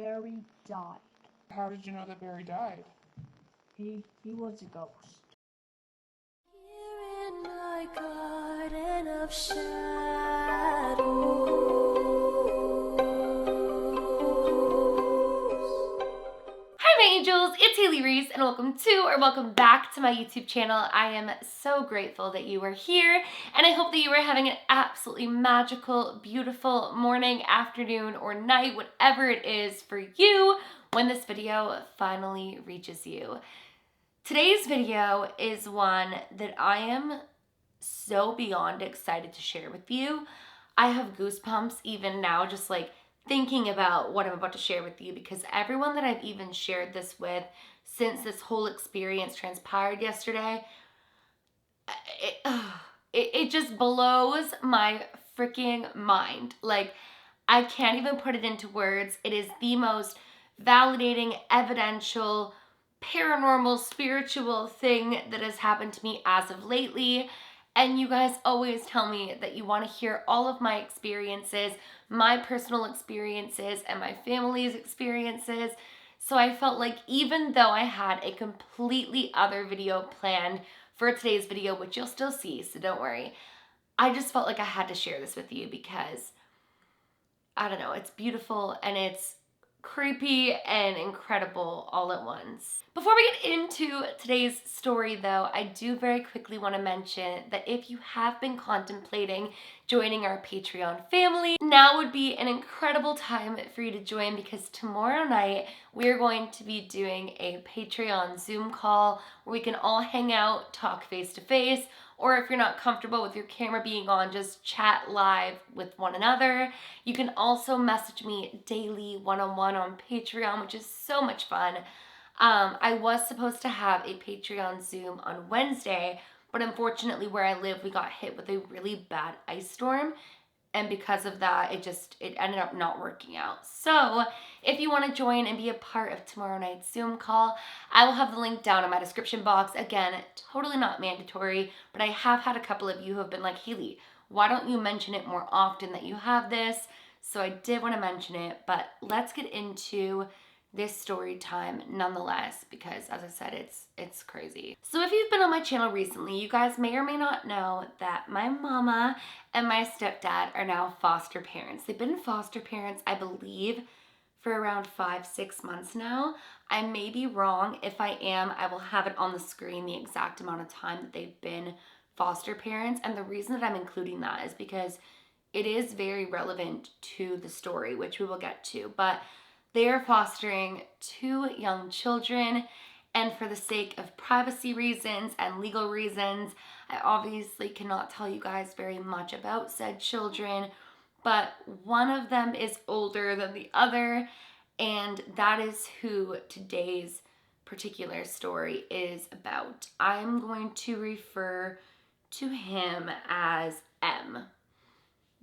Barry died. How did you know that Barry died? He was a ghost. Here in my garden of shadows. Hi my angels, it's Hailey Reese and welcome back to my YouTube channel. I am so grateful that you are here and I hope that you are having an absolutely magical, beautiful morning, afternoon, or night, whatever it is for you when this video finally reaches you. Today's video is one that I am so beyond excited to share with you. I have goosebumps even now just like thinking about what I'm about to share with you, because everyone that I've even shared this with since this whole experience transpired yesterday, it just blows my freaking mind. Like, I can't even put it into words. It is the most validating, evidential, paranormal, spiritual thing that has happened to me as of lately. And you guys always tell me that you want to hear all of my experiences, my personal experiences, and my family's experiences. So I felt like even though I had a completely other video planned for today's video, which you'll still see, so don't worry, I just felt like I had to share this with you because, I don't know, it's beautiful and it's creepy and incredible all at once. Before we get into today's story though, I do very quickly want to mention that if you have been contemplating joining our Patreon family, now would be an incredible time for you to join, because tomorrow night we're going to be doing a Patreon Zoom call where we can all hang out, talk face to face, or if you're not comfortable with your camera being on, just chat live with one another. You can also message me daily one-on-one on Patreon, which is so much fun. I was supposed to have a Patreon Zoom on Wednesday, but unfortunately where I live, we got hit with a really bad ice storm. And because of that, it ended up not working out. So if you want to join and be a part of tomorrow night's Zoom call, I will have the link down in my description box. Again, totally not mandatory, but I have had a couple of you who have been like, Hailey, why don't you mention it more often that you have this? So I did want to mention it, but let's get into this story time nonetheless, because as I said, it's crazy. So if you've been on my channel recently, you guys may or may not know that my mama and my stepdad are now foster parents. They've been foster parents, I believe, for around 5-6 months now. I may be wrong. If I am, I will have it on the screen, the exact amount of time that they've been foster parents. And the reason that I'm including that is because it is very relevant to the story, which we will get to. But they are fostering 2 young children, and for the sake of privacy reasons and legal reasons, I obviously cannot tell you guys very much about said children, but one of them is older than the other, and that is who today's particular story is about. I'm going to refer to him as M.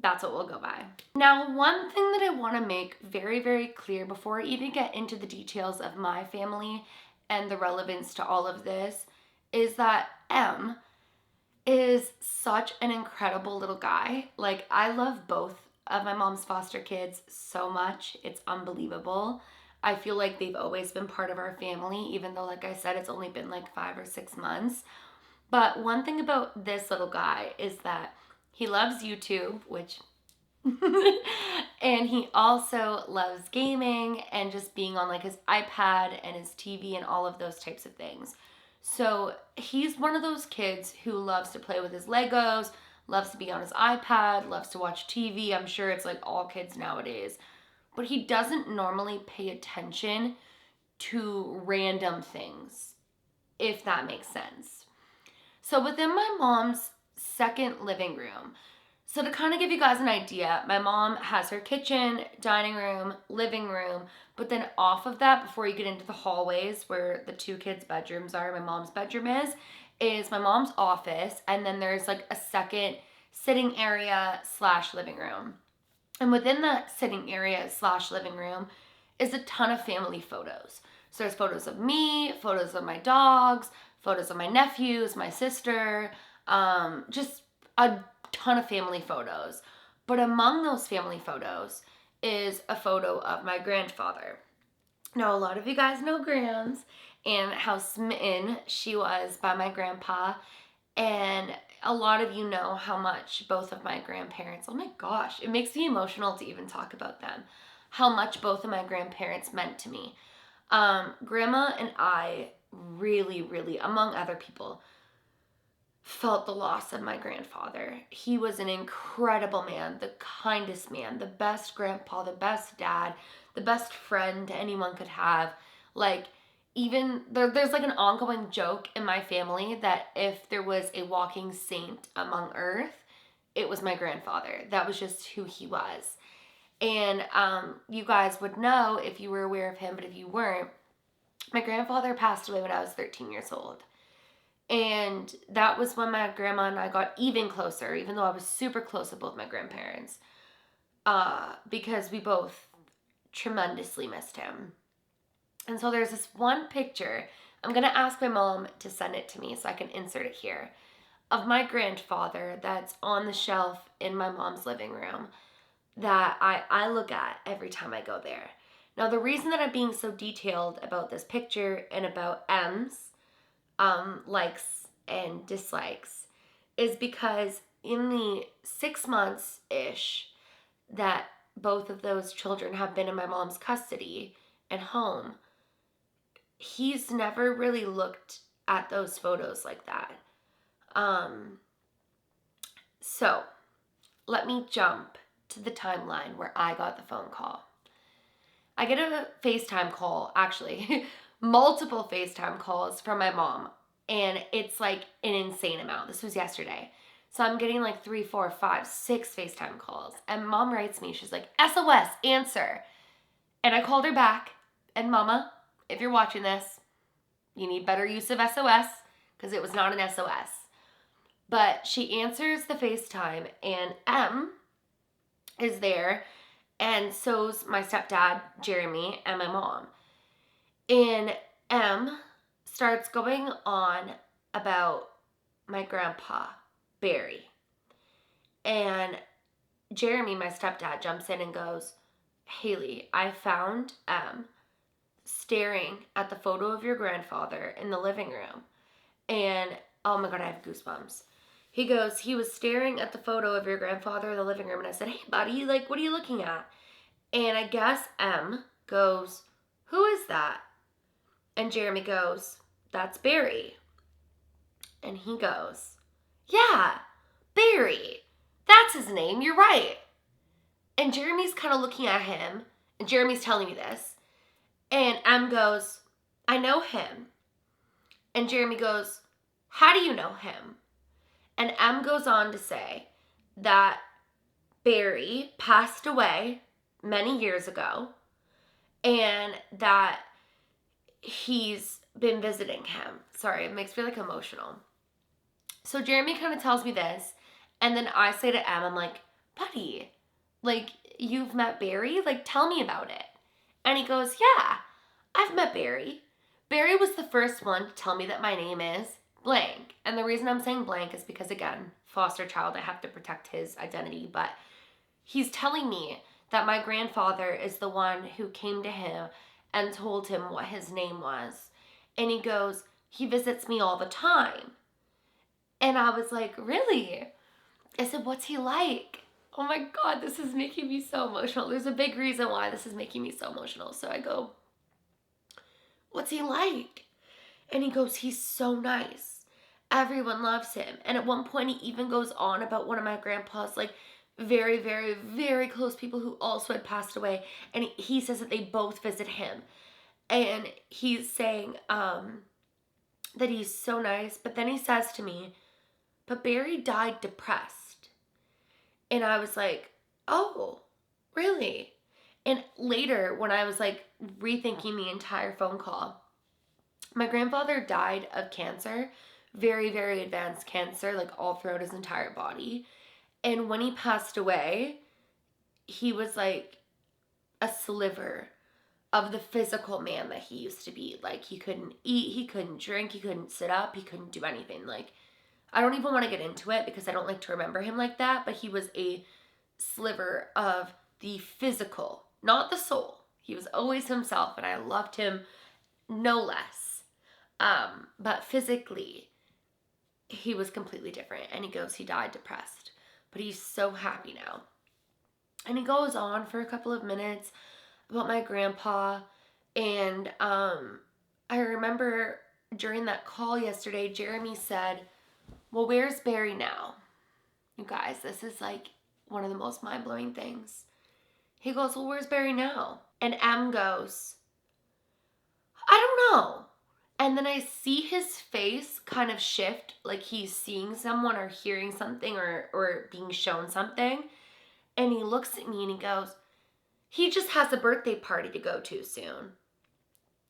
That's what we'll go by. Now, one thing that I want to make very, very clear before I even get into the details of my family and the relevance to all of this is that M is such an incredible little guy. Like, I love both of my mom's foster kids so much. It's unbelievable. I feel like they've always been part of our family, even though, like I said, it's only been like 5 or 6 months. But one thing about this little guy is that he loves YouTube, which, and he also loves gaming and just being on like his iPad and his TV and all of those types of things. So he's one of those kids who loves to play with his Legos, loves to be on his iPad, loves to watch TV. I'm sure it's like all kids nowadays. But he doesn't normally pay attention to random things, if that makes sense. So within my mom's second living room, so to kind of give you guys an idea, my mom has her kitchen, dining room, living room, but then off of that, before you get into the hallways where the 2 kids' bedrooms are, my mom's bedroom is my mom's office, and then there's like a second sitting area / living room. And within that sitting area / living room is a ton of family photos. So there's photos of me, photos of my dogs, photos of my nephews, my sister, just a ton of family photos. But among those family photos is a photo of my grandfather. Now, a lot of you guys know Grams and how smitten she was by my grandpa. And a lot of you know how much both of my grandparents, oh my gosh, it makes me emotional to even talk about them. How much both of my grandparents meant to me. Grandma and I really, really, among other people, felt the loss of my grandfather. He was an incredible man, the kindest man, the best grandpa, the best dad, the best friend anyone could have. Like, even there's like an ongoing joke in my family that if there was a walking saint among earth, it was my grandfather. That was just who he was. And you guys would know if you were aware of him, but if you weren't, my grandfather passed away when I was 13 years old. And that was when my grandma and I got even closer, even though I was super close with both my grandparents, because we both tremendously missed him. And so there's this one picture, I'm going to ask my mom to send it to me so I can insert it here, of my grandfather that's on the shelf in my mom's living room that I look at every time I go there. Now, the reason that I'm being so detailed about this picture and about M's likes and dislikes is because in the 6 months-ish that both of those children have been in my mom's custody and home, he's never really looked at those photos like that. So let me jump to the timeline where I got the phone call. I get a FaceTime call, actually, multiple FaceTime calls from my mom, and it's like an insane amount. This was yesterday. So I'm getting like 3, 4, 5, 6 FaceTime calls, and mom writes me, she's like, SOS, answer. And I called her back, and mama, if you're watching this, you need better use of SOS, because it was not an SOS. But she answers the FaceTime, and M is there, and so's my stepdad, Jeremy, and my mom. And M starts going on about my grandpa, Barry. And Jeremy, my stepdad, jumps in and goes, Hailey, I found M staring at the photo of your grandfather in the living room. And, oh my God, I have goosebumps. He goes, he was staring at the photo of your grandfather in the living room. And I said, hey, buddy, like, what are you looking at? And I guess M goes, who is that? And Jeremy goes, that's Barry. And he goes, yeah, Barry. That's his name. You're right. And Jeremy's kind of looking at him. And Jeremy's telling me this. And M goes, I know him. And Jeremy goes, how do you know him? And M goes on to say that Barry passed away many years ago and that he's been visiting him. Sorry, it makes me like emotional. So Jeremy kind of tells me this, and then I say to M, I'm like, buddy, like, you've met Barry? Like, tell me about it. And he goes, yeah, I've met Barry. Barry was the first one to tell me that my name is blank. And the reason I'm saying blank is because, again, foster child, I have to protect his identity. But he's telling me that my grandfather is the one who came to him and told him what his name was. And he goes, he visits me all the time. And I was like, really? I said, what's he like? Oh my God, this is making me so emotional. There's a big reason why this is making me so emotional. So I go, what's he like? And he goes, he's so nice. Everyone loves him. And at one point he even goes on about one of my grandpa's like very, very, very close people who also had passed away. And he says that they both visit him. And he's saying that he's so nice. But then he says to me, but Barry died depressed. And I was like, oh, really? And later, when I was like rethinking the entire phone call, my grandfather died of cancer, very, very advanced cancer, like all throughout his entire body. And when he passed away, he was like a sliver of the physical man that he used to be. Like, he couldn't eat, he couldn't drink, he couldn't sit up, he couldn't do anything. Like, I don't even want to get into it because I don't like to remember him like that, but he was a sliver of the physical, not the soul. He was always himself, and I loved him no less. But physically, he was completely different. And he goes, he died depressed, but he's so happy now. And he goes on for a couple of minutes about my grandpa. And I remember during that call yesterday, Jeremy said, well, where's Barry now? You guys, this is like one of the most mind-blowing things. He goes, well, where's Barry now? And M goes, I don't know. And then I see his face kind of shift, like he's seeing someone or hearing something or being shown something. And he looks at me and he goes, he just has a birthday party to go to soon.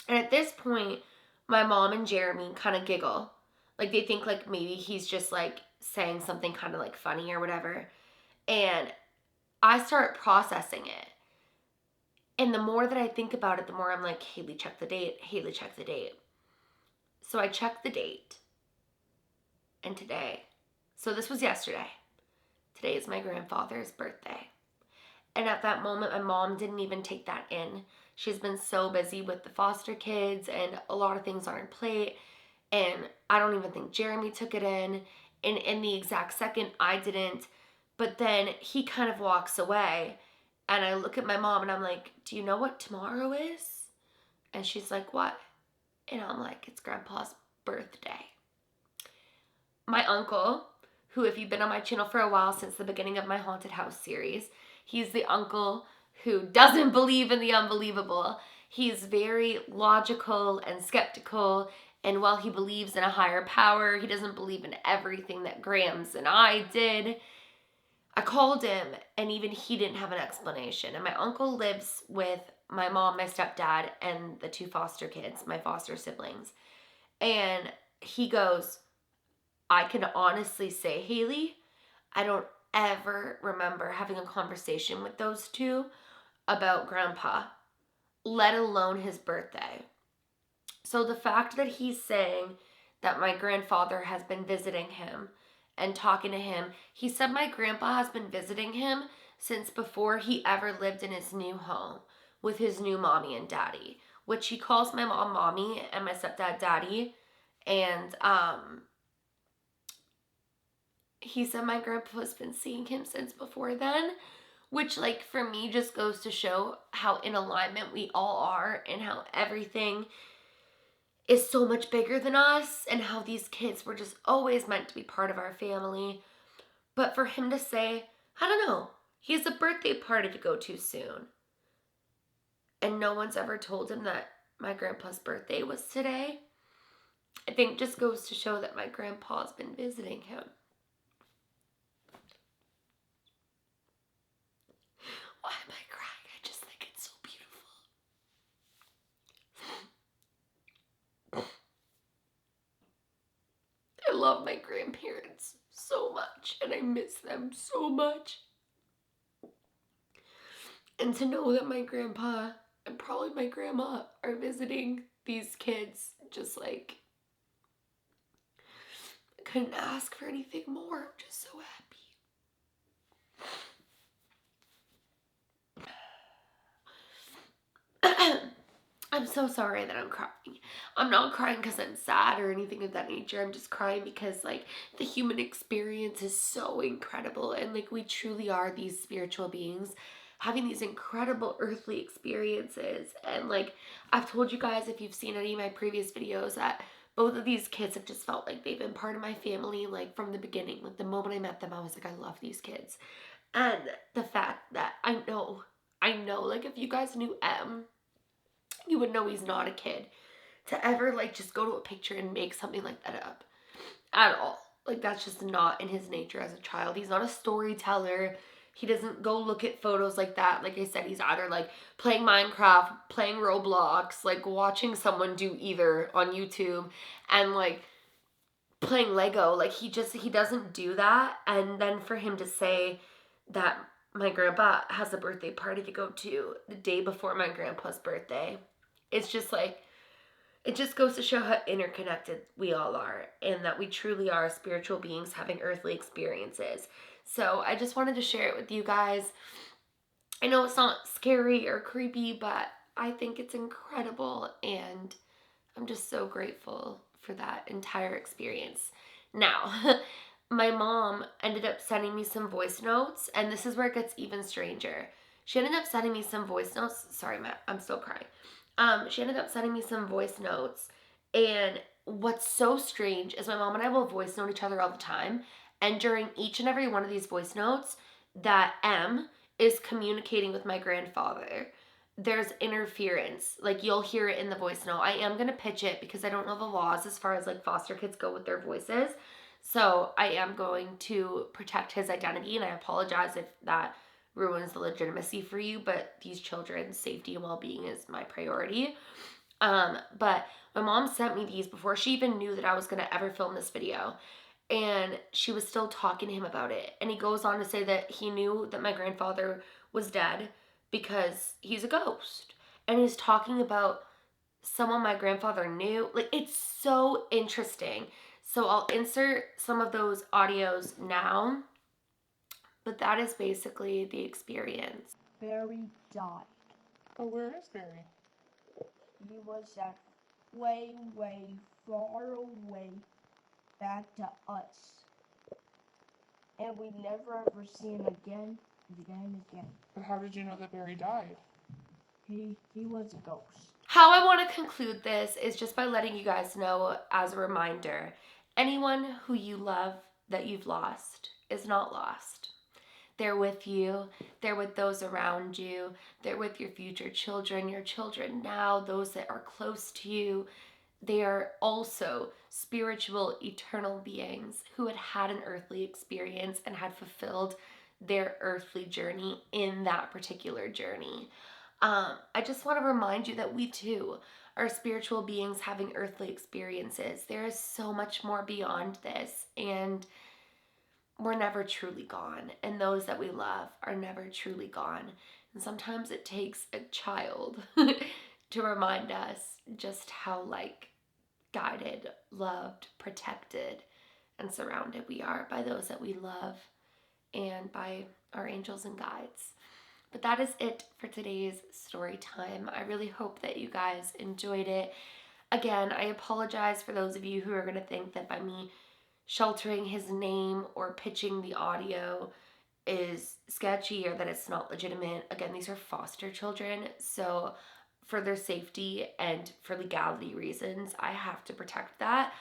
And at this point, my mom and Jeremy kind of giggle. Like they think like maybe he's just like saying something kind of like funny or whatever. And I start processing it. And the more that I think about it, the more I'm like, Hailey, check the date. Hailey, check the date. So I checked the date. And today, so this was yesterday. Today is my grandfather's birthday. And at that moment, my mom didn't even take that in. She's been so busy with the foster kids and a lot of things on her plate. And I don't even think Jeremy took it in. And in the exact second, I didn't. But then he kind of walks away. And I look at my mom and I'm like, do you know what tomorrow is? And she's like, what? And I'm like, it's Grandpa's birthday. My uncle, who if you've been on my channel for a while since the beginning of my haunted house series, he's the uncle who doesn't believe in the unbelievable. He's very logical and skeptical. And while he believes in a higher power, he doesn't believe in everything that Grams and I did. I called him and even he didn't have an explanation. And my uncle lives with my mom, my stepdad, and the two foster kids, my foster siblings. And he goes, I can honestly say, Hailey, I don't ever remember having a conversation with those two about Grandpa, let alone his birthday. So the fact that he's saying that my grandfather has been visiting him and talking to him, he said my grandpa has been visiting him since before he ever lived in his new home with his new mommy and daddy, which he calls my mom mommy and my stepdad daddy. And he said my grandpa's been seeing him since before then, which like for me just goes to show how in alignment we all are and how everything is so much bigger than us and how these kids were just always meant to be part of our family. But for him to say, I don't know, he has a birthday party to go to soon. And no one's ever told him that my grandpa's birthday was today, I think just goes to show that my grandpa's been visiting him. Why am I crying? I just think it's so beautiful. I love my grandparents so much and I miss them so much. And to know that my grandpa and probably my grandma are visiting these kids, just like, I couldn't ask for anything more. I'm just so happy. I'm so sorry that I'm crying. I'm not crying because I'm sad or anything of that nature. I'm just crying because like the human experience is so incredible and like we truly are these spiritual beings having these incredible earthly experiences. And like I've told you guys, if you've seen any of my previous videos, that both of these kids have just felt like they've been part of my family like from the beginning. Like the moment I met them, I was like, I love these kids. And the fact that I know like if you guys knew M, you would know he's not a kid to ever like just go to a picture and make something like that up at all. Like that's just not in his nature as a child. He's not a storyteller. He doesn't go look at photos like that. Like I said, he's either like playing Minecraft, playing Roblox, like watching someone do either on YouTube and like playing Lego. Like he doesn't do that. And then for him to say that my grandpa has a birthday party to go to the day before my grandpa's birthday, it's just like, it just goes to show how interconnected we all are and that we truly are spiritual beings having earthly experiences. So I just wanted to share it with you guys. I know it's not scary or creepy, but I think it's incredible, and I'm just so grateful for that entire experience. Now, my mom ended up sending me some voice notes, and this is where it gets even stranger. She ended up sending me some voice notes. Sorry, Matt, I'm still crying. She ended up sending me some voice notes, and what's so strange is my mom and I will voice note each other all the time, and during each and every one of these voice notes, that M is communicating with my grandfather. There's interference. Like, you'll hear it in the voice note. I am going to pitch it because I don't know the laws as far as like foster kids go with their voices. So I am going to protect his identity, and I apologize if that ruins the legitimacy for you, but these children's safety and well-being is my priority. But my mom sent me these before she even knew that I was going to ever film this video, and she was still talking to him about it. And he goes on to say that he knew that my grandfather was dead because he's a ghost. And he's talking about someone my grandfather knew. Like, it's so interesting. So I'll insert some of those audios now. But that is basically the experience. Barry died. Oh, where is Barry? He was at way, way far away back to us. And we never ever see him again and again and again. But how did you know that Barry died? He was a ghost. How I want to conclude this is just by letting you guys know, as a reminder, anyone who you love that you've lost is not lost. They're with you. They're with those around you. They're with your future children, your children now, those that are close to you. They are also spiritual, eternal beings who had an earthly experience and had fulfilled their earthly journey in that particular journey. I just want to remind you that we too are spiritual beings having earthly experiences. There is so much more beyond this, and we're never truly gone, and those that we love are never truly gone. And sometimes it takes a child to remind us just how guided, loved, protected, and surrounded we are by those that we love and by our angels and guides. But that is it for today's story time. I really hope that you guys enjoyed it. Again, I apologize for those of you who are going to think that by me sheltering his name or pitching the audio is sketchy or that it's not legitimate. Again, these are foster children, so for their safety and for legality reasons, I have to protect that.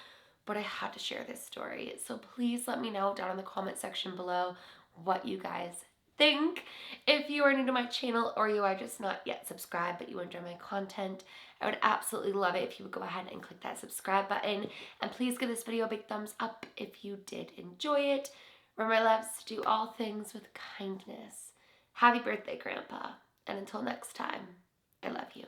But I had to share this story. So please let me know down in the comment section below what you guys think. If you are new to my channel or you are just not yet subscribed but you enjoy my content, I would absolutely love it if you would go ahead and click that subscribe button. And please give this video a big thumbs up if you did enjoy it. Remember, my loves, do all things with kindness. Happy birthday, Grandpa. And until next time, I love you.